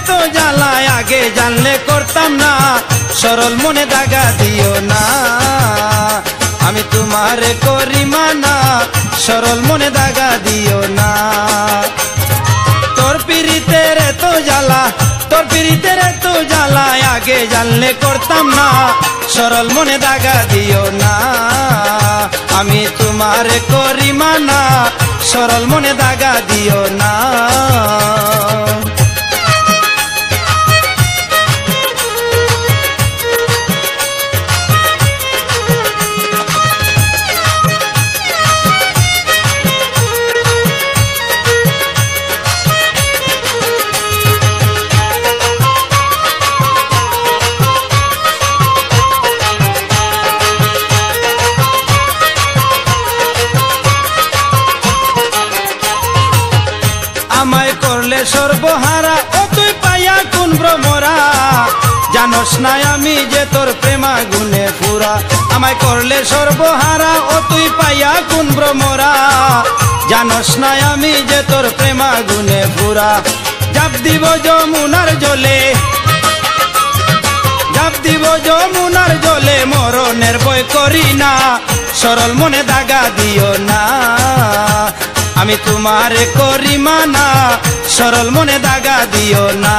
তো জ্বালায় আগে জানলে করতাম না সরল মনে দাগা দিও না আমি তোমারে করি মানা সরল মনে দাগা দিও না তোর পিরিতের তো জ্বালা তোর পিরিতের তো জ্বালায় আগে জানলে করতাম না সরল মনে দাগা দিও না আমি তোমারে করি মানা সরল মনে দাগা দিও না আমায় করলে সর্বহারা ও তুই পাইয়া কোন ভ্রমরা জানোস না আমি যে তোর প্রেমা গুনে পুরা আমায় করলে সর্বহারা ও তুই পাইয়া কোন ভ্রমরা জানোস না আমি যে তোর প্রেমা গুনে পুরা জাপ দিব যমুনার জলে জাপ দিব যমুনার জলে মরণের ভয় করি না সরল মনে দাগা দিও না আমি তোমারে করি মানা সরল মনে দাগা দিও না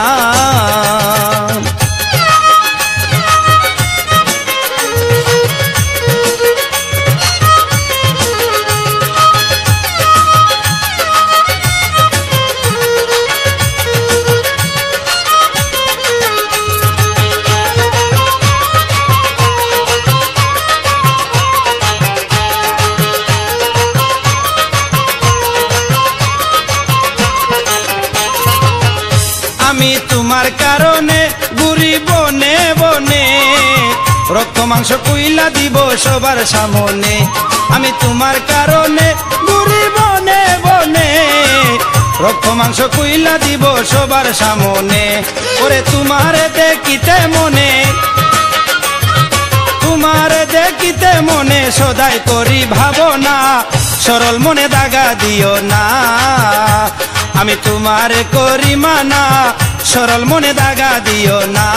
আমি তোমার কারণে ঘুরি বনে বনে রক্ত মাংস কইলা দিব সবার সামনে আমি তোমার কারণে ঘুরি বনে বনে রক্ত মাংস কইলা দিব সবার সামনে ওরে তোমারে দেখিতে মনে তোমারে দেখিতে মনে সদাই করি ভাবনা সরল মনে দাগা দিও না আমি তোমারে করি মানা সরল মনে দাগা দিও না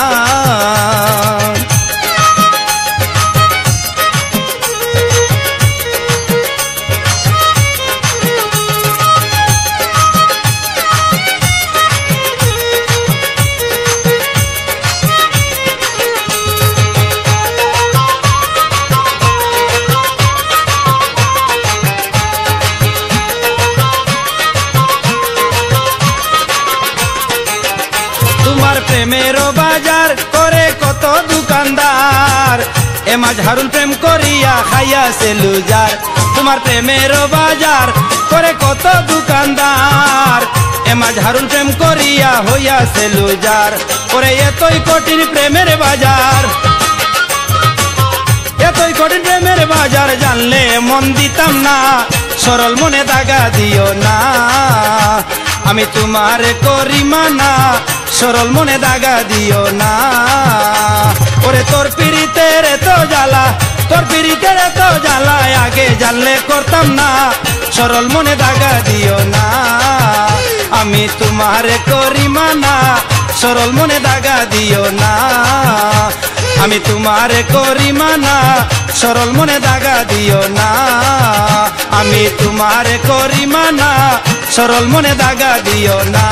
প্রেমেরও বাজার করে কত দোকানদার এ মাঝহারুল প্রেম করিয়া খাইয়াছে লুজার তোমার প্রেমেরও বাজার করে কত দোকানদার এ মাঝহারুল প্রেম করিয়া হইয়াছে লুজার ওরে এতই কঠিন প্রেমের বাজার এতই কঠিন প্রেমের বাজার জানলে মন দিতাম না সরল মনে দাগা দিও না আমি তোমারে করি মানা সরল মনে দাগা দিও না ওরে তোর পিরিতের তো জ্বালা তোর পিরিতের তো জ্বালা আগে জানলে করতাম না সরল মনে দাগা দিও না আমি তোমারে করি মানা সরল মনে দাগা দিও না আমি তোমারে করি মানা সরল মনে দাগা দিও না আমি তোমারে করি মানা সরল মনে দাগা দিও না।